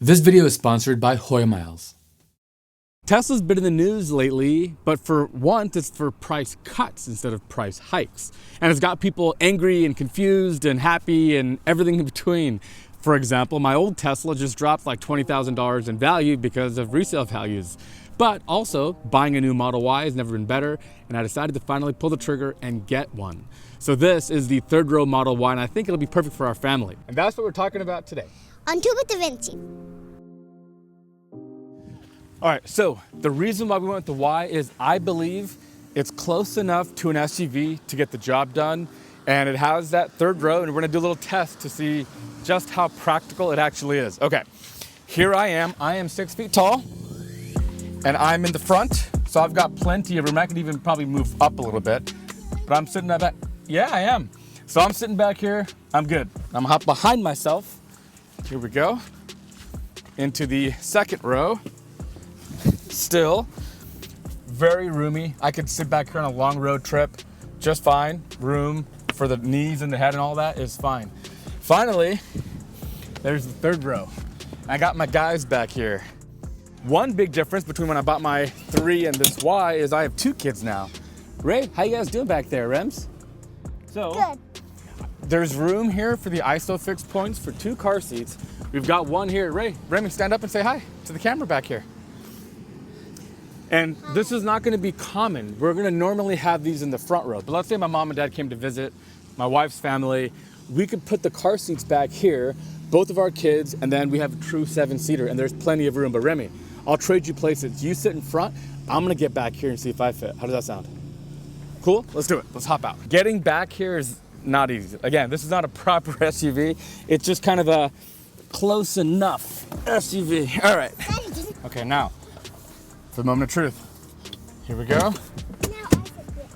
This video is sponsored by Hoy Miles. Tesla's been in the news lately, but for once it's for price cuts instead of price hikes. And it's got people angry and confused and happy and everything in between. For example, my old Tesla just dropped like $20,000 in value because of resale values. But also, buying a new Model Y has never been better, and I decided to finally pull the trigger and get one. So this is the third row Model Y, and I think it'll be perfect for our family. And that's what we're talking about today. On tour with the Vinci. All right, so the reason why we went with the Y is I believe it's close enough to an SUV to get the job done, and it has that third row, and we're gonna do a little test to see just how practical it actually is. Okay, here I am 6 feet tall, and I'm in the front, so I've got plenty of room. I could even probably move up a little bit, but I'm sitting back. Yeah, I am. So I'm sitting back here, I'm good. I'm gonna hop behind myself. Here we go, into the second row. Still very roomy. I could sit back here on a long road trip just fine. Room for the knees and the head and all that is fine. Finally, there's the third row. I got my guys back here. One big difference between when I bought my 3 and this Y is I have 2 kids now. Ray, how you guys doing back there, Rems? So, Good. There's room here for the ISOFIX points for 2 car seats. We've got one here. Ray, Remy, stand up and say hi to the camera back here. And this is not gonna be common. We're gonna normally have these in the front row. But let's say my mom and dad came to visit, my wife's family. We could put the car seats back here, both of our kids, and then we have a true 7-seater, and there's plenty of room. But Remy, I'll trade you places. You sit in front, I'm gonna get back here and see if I fit. How does that sound? Cool, let's do it. Let's hop out. Getting back here is not easy. Again, this is not a proper SUV. It's just kind of a close enough SUV. All right. Okay, now, for the moment of truth. Here we go.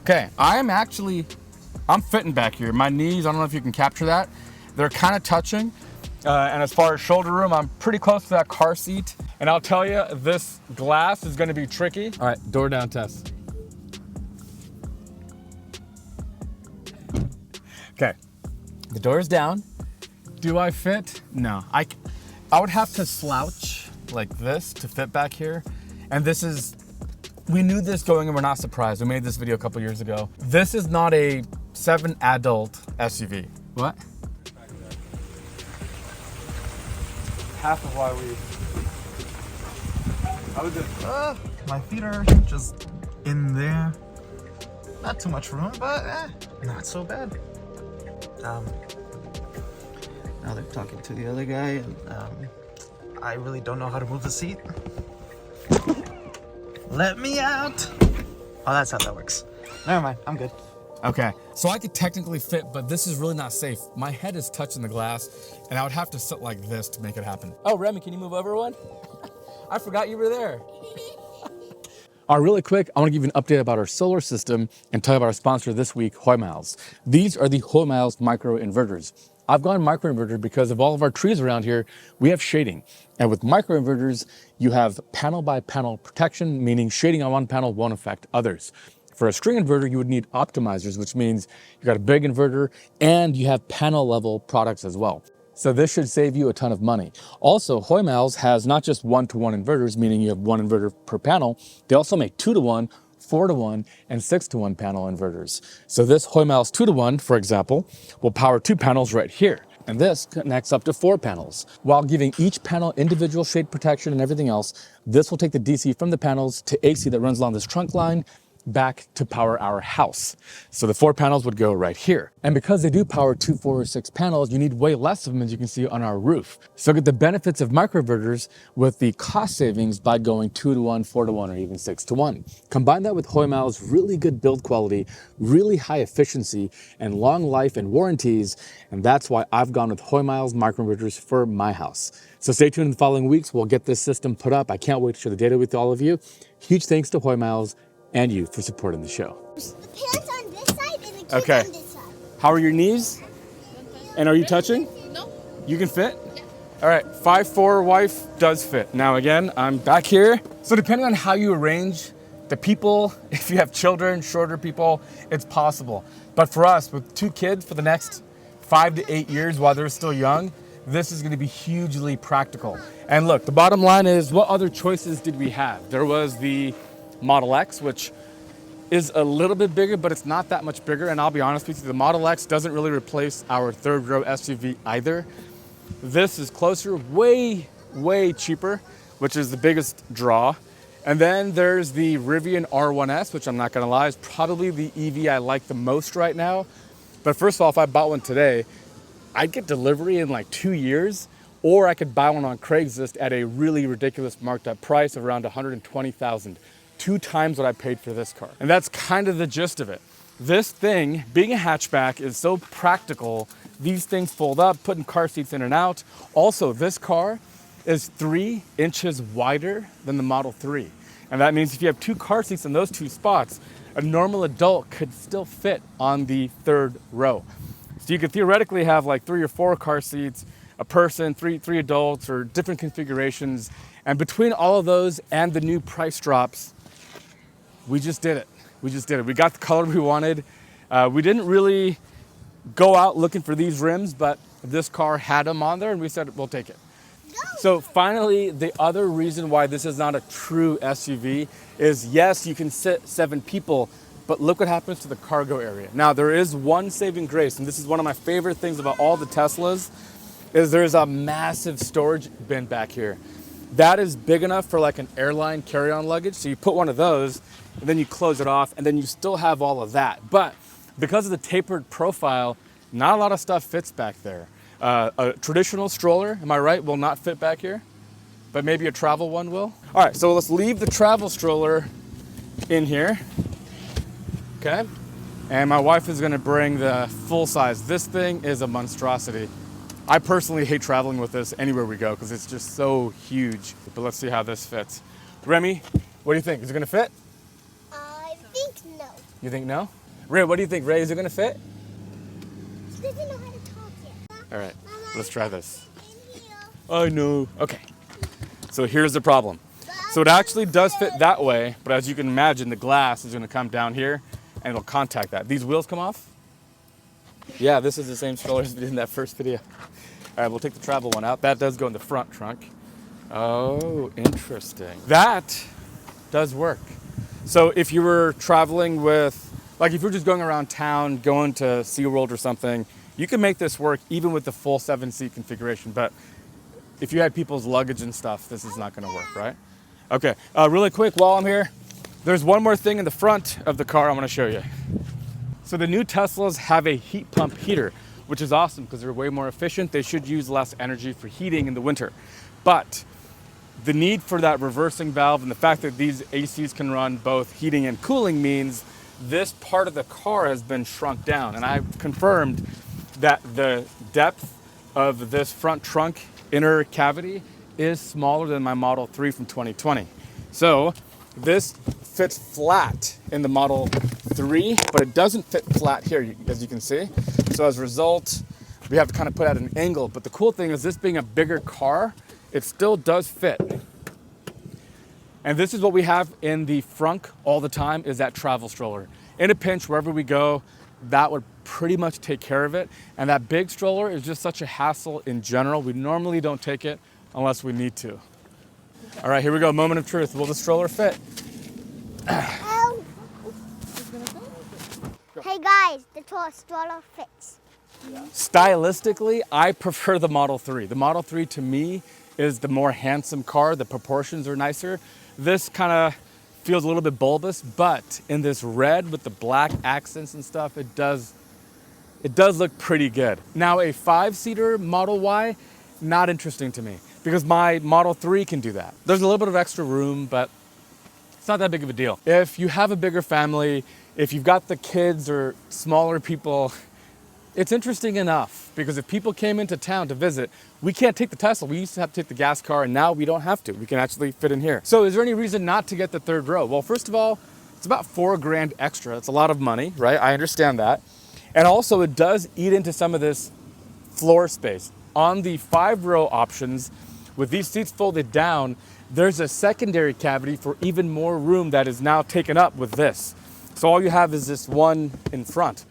Okay, I'm fitting back here. My knees, I don't know if you can capture that. They're kind of touching. And as far as shoulder room, I'm pretty close to that car seat. And I'll tell you, this glass is gonna be tricky. All right, door down test. Okay, the door's down. Do I fit? No, I would have to slouch like this to fit back here. And we knew this going and we're not surprised. We made this video a couple years ago. This is not a 7 adult SUV. What? Half of why my feet are just in there. Not too much room, but not so bad. Now they're talking to the other guy, and I really don't know how to move the seat. Let me out. Oh, that's how that works. Never mind, I'm good. Okay, so I could technically fit, but this is really not safe. My head is touching the glass, and I would have to sit like this to make it happen. Oh, Remy, can you move over one? I forgot you were there. All right, really quick, I want to give you an update about our solar system and tell you about our sponsor this week, Hoy Miles. These are the Hoy Miles micro inverters. I've gone micro inverter because of all of our trees around here, we have shading. And with micro inverters, you have panel by panel protection, meaning shading on one panel won't affect others. For a string inverter, you would need optimizers, which means you got a big inverter and you have panel level products as well. So this should save you a ton of money. Also, Hoy Miles has not just 1-to-1 inverters, meaning you have 1 inverter per panel. They also make 2-to-1, 4-to-1, and 6-to-1 panel inverters. So this Hoy Miles 2-to-1, for example, will power 2 panels right here. And this connects up to 4 panels. While giving each panel individual shade protection and everything else, this will take the DC from the panels to AC that runs along this trunk line back to power our house. So the 4 panels would go right here. And because they do power 2, 4, or 6 panels, you need way less of them, as you can see on our roof. So get the benefits of microinverters with the cost savings by going 2-to-1, 4-to-1, or even 6-to-1. Combine that with Hoy Miles' really good build quality, really high efficiency, and long life and warranties, and that's why I've gone with Hoy Miles microinverters for my house. So stay tuned in the following weeks. We'll get this system put up. I can't wait to share the data with all of you. Huge thanks to Hoy Miles and you for supporting the show. The pants on this side and the kids Okay. on this side. How are your knees? And are you touching? No. You can fit? Yeah. All right, 5'4" wife does fit. Now again, I'm back here. So depending on how you arrange the people, if you have children, shorter people, it's possible. But for us, with 2 kids for the next 5 to 8 years while they're still young, this is gonna be hugely practical. And look, the bottom line is, what other choices did we have? There was the Model X, which is a little bit bigger, but it's not that much bigger. And I'll be honest with you, the Model X doesn't really replace our third row SUV either. This is closer, way cheaper, which is the biggest draw. And then there's the Rivian R1S, which I'm not gonna lie, is probably the EV I like the most right now. But first of all, if I bought one today, I'd get delivery in like 2 years, or I could buy one on Craigslist at a really ridiculous marked up price of around $120,000, 2 times what I paid for this car. And that's kind of the gist of it. This thing, being a hatchback, is so practical. These things fold up, putting car seats in and out. Also, this car is 3 inches wider than the Model 3. And that means if you have 2 car seats in those 2 spots, a normal adult could still fit on the third row. So you could theoretically have like 3 or 4 car seats, a person, three adults, or different configurations. And between all of those and the new price drops, we just did it. We just did it. We got the color we wanted. We didn't really go out looking for these rims, but this car had them on there and we said, we'll take it. So finally, the other reason why this is not a true SUV is, yes, you can sit 7 people, but look what happens to the cargo area. Now, there is one saving grace, and this is one of my favorite things about all the Teslas, is there's a massive storage bin back here. That is big enough for like an airline carry-on luggage. So you put one of those, and then you close it off, and then you still have all of that. But because of the tapered profile, not a lot of stuff fits back there. A traditional stroller, am I right, will not fit back here, but maybe a travel one will. All right, so let's leave the travel stroller in here, okay? And my wife is gonna bring the full size. This thing is a monstrosity. I personally hate traveling with this anywhere we go because it's just so huge. But let's see how this fits. Remy, what do you think? Is it gonna fit? I think no. You think no? Ray, what do you think? Ray, is it gonna fit? She doesn't know how to talk yet. All right, Mama, let's try this. in here. I know. Okay, so here's the problem. So it actually does fit that way, but as you can imagine, the glass is gonna come down here and it'll contact that. These wheels come off? Yeah, this is the same stroller as we did in that first video. All right, we'll take the travel one out. That does go in the front trunk. Oh, interesting. That does work. So if you were traveling with, like if you're just going around town, going to SeaWorld or something, you can make this work even with the full 7-seat configuration. But if you had people's luggage and stuff, this is not gonna work, right? Okay, really quick while I'm here, there's one more thing in the front of the car I wanna show you. So the new Teslas have a heat pump heater, which is awesome because they're way more efficient. They should use less energy for heating in the winter. But the need for that reversing valve and the fact that these ACs can run both heating and cooling means this part of the car has been shrunk down. And I've confirmed that the depth of this front trunk inner cavity is smaller than my Model 3 from 2020. So this fits flat in the Model 3, but it doesn't fit flat here, as you can see. So as a result, we have to kind of put at an angle. But the cool thing is this being a bigger car, it still does fit. And this is what we have in the frunk all the time, is that travel stroller. In a pinch, wherever we go, that would pretty much take care of it. And that big stroller is just such a hassle in general. We normally don't take it unless we need to. All right, here we go, moment of truth. Will the stroller fit? Oh. Hey guys, the stroller fits. Stylistically, I prefer the Model 3. The Model 3 to me is the more handsome car. The proportions are nicer. This kind of feels a little bit bulbous, but in this red with the black accents and stuff, it does look pretty good. Now a 5-seater Model Y, not interesting to me because my Model 3 can do that. There's a little bit of extra room, but it's not that big of a deal. If you have a bigger family, if you've got the kids or smaller people, it's interesting enough because if people came into town to visit, we can't take the Tesla. We used to have to take the gas car and now we don't have to. We can actually fit in here. So is there any reason not to get the third row? Well, first of all, it's about $4 grand extra. It's a lot of money, right? I understand that. And also it does eat into some of this floor space. On the 5-row options, with these seats folded down, there's a secondary cavity for even more room that is now taken up with this. So all you have is this one in front.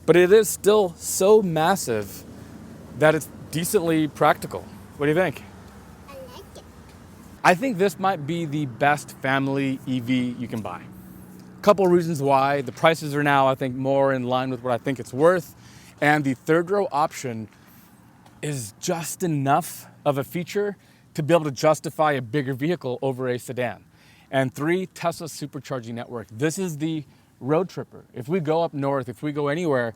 But it is still so massive that it's decently practical. What do you think? I like it. I think this might be the best family EV you can buy. Couple reasons why. The prices are now, I think, more in line with what I think it's worth. And the third row option is just enough of a feature to be able to justify a bigger vehicle over a sedan. And 3, Tesla supercharging network. This is the road tripper. If we go up north, if we go anywhere,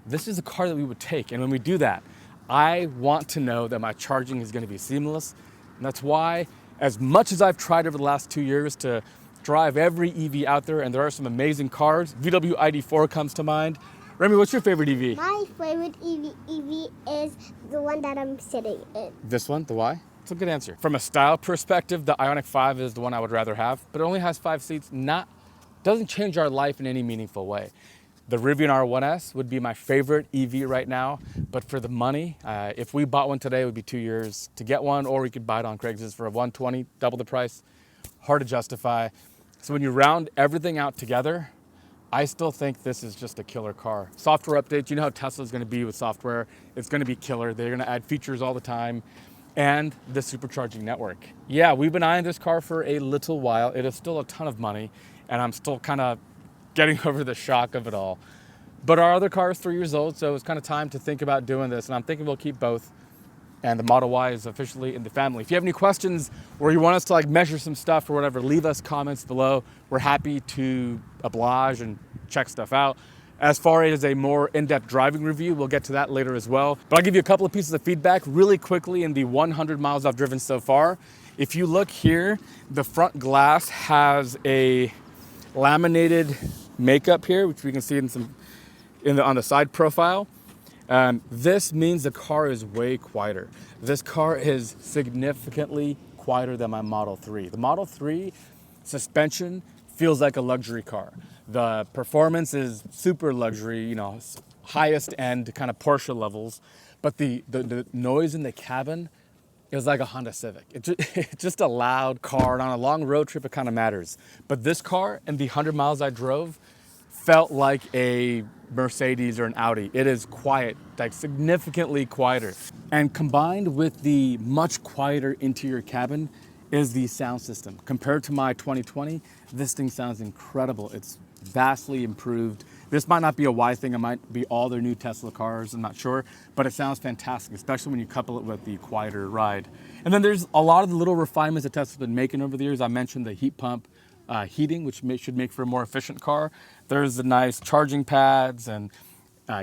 this is a car that we would take. And when we do that, I want to know that my charging is going to be seamless. And that's why, as much as I've tried over the last 2 years to drive every EV out there, and there are some amazing cars, VW ID4 comes to mind. Remy, what's your favorite EV? My favorite EV is the one that I'm sitting in. This one, the Y? It's a good answer. From a style perspective, the Ioniq 5 is the one I would rather have, but it only has 5 seats, doesn't change our life in any meaningful way. The Rivian R1S would be my favorite EV right now, but for the money, if we bought one today, it would be 2 years to get one, or we could buy it on Craigslist for $120, double the price. Hard to justify. So when you round everything out together, I still think this is just a killer car. Software updates, you know how Tesla's gonna be with software. It's gonna be killer. They're gonna add features all the time. And the supercharging network. Yeah, we've been eyeing this car for a little while. It is still a ton of money, and I'm still kind of getting over the shock of it all. But our other car is 3 years old, so it's kind of time to think about doing this, and I'm thinking we'll keep both. And the Model Y is officially in the family. If you have any questions or you want us to like measure some stuff or whatever, leave us comments below. We're happy to oblige and check stuff out. As far as a more in-depth driving review, we'll get to that later as well. But I'll give you a couple of pieces of feedback really quickly in the 100 miles I've driven so far. If you look here, the front glass has a laminated makeup here, which we can see on the side profile. This means the car is way quieter. This car is significantly quieter than my Model 3. The Model 3 suspension feels like a luxury car. The performance is super luxury, you know, highest end kind of Porsche levels, but the noise in the cabin is like a Honda Civic. It's just a loud car, and on a long road trip, it kind of matters. But this car and the 100 miles I drove felt like a Mercedes or an Audi. It is quiet, like significantly quieter. And combined with the much quieter interior cabin is the sound system. Compared to my 2020, this thing sounds incredible. It's vastly improved. This might not be a Y thing, it might be all their new Tesla cars, I'm not sure, but it sounds fantastic, especially when you couple it with the quieter ride. And then there's a lot of the little refinements that Tesla's been making over the years. I mentioned the heat pump heating, which should make for a more efficient car. There's the nice charging pads and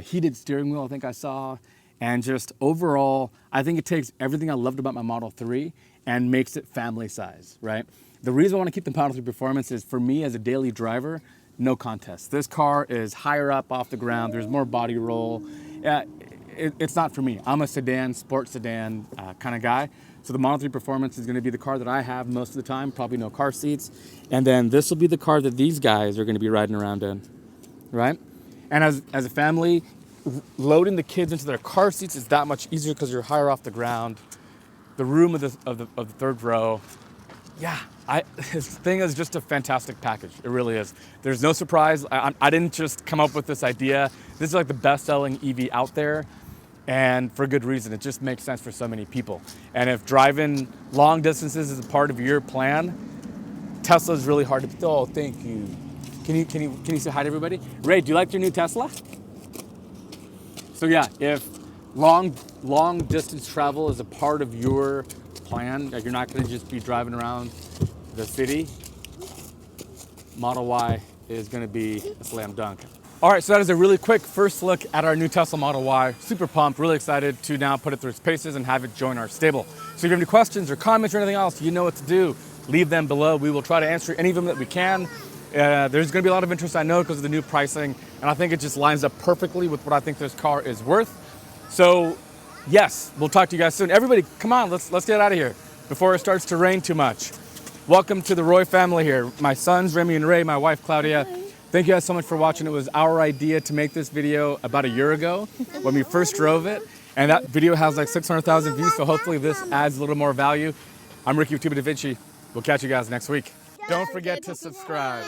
heated steering wheel I think I saw. And just overall, I think it takes everything I loved about my Model 3 and makes it family size, right? The reason I want to keep the Model 3 Performance is, for me as a daily driver, no contest. This car is higher up off the ground. There's more body roll. It's not for me. I'm a sedan, sports sedan kind of guy. So the Model 3 Performance is going to be the car that I have most of the time, probably no car seats. And then this will be the car that these guys are going to be riding around in, right? And as a family, loading the kids into their car seats is that much easier because you're higher off the ground. The room of the third row, yeah, this thing is just a fantastic package. It really is. There's no surprise. I didn't just come up with this idea. This is like the best-selling EV out there, and for good reason. It just makes sense for so many people. And if driving long distances is a part of your plan, Tesla is really hard to. Oh, thank you. Can you say hi to everybody? Ray, do you like your new Tesla? So yeah, if long distance travel is a part of your plan, like you're not going to just be driving around the city, Model Y is going to be a slam dunk. All right, so that is a really quick first look at our new Tesla Model Y. Super pumped, really excited to now put it through its paces and have it join our stable. So if you have any questions or comments or anything else, you know what to do. Leave them below. We will try to answer any of them that we can. There's going to be a lot of interest, I know, because of the new pricing, and I think it just lines up perfectly with what I think this car is worth. So yes, we'll talk to you guys soon. Everybody, come on, let's get out of here before it starts to rain too much. Welcome to the Roy family here. My sons, Remy and Ray, my wife, Claudia. Thank you guys so much for watching. It was our idea to make this video about a year ago when we first drove it. And that video has like 600,000 views, so hopefully this adds a little more value. I'm Ricky with Vinci. We'll catch you guys next week. Don't forget to subscribe.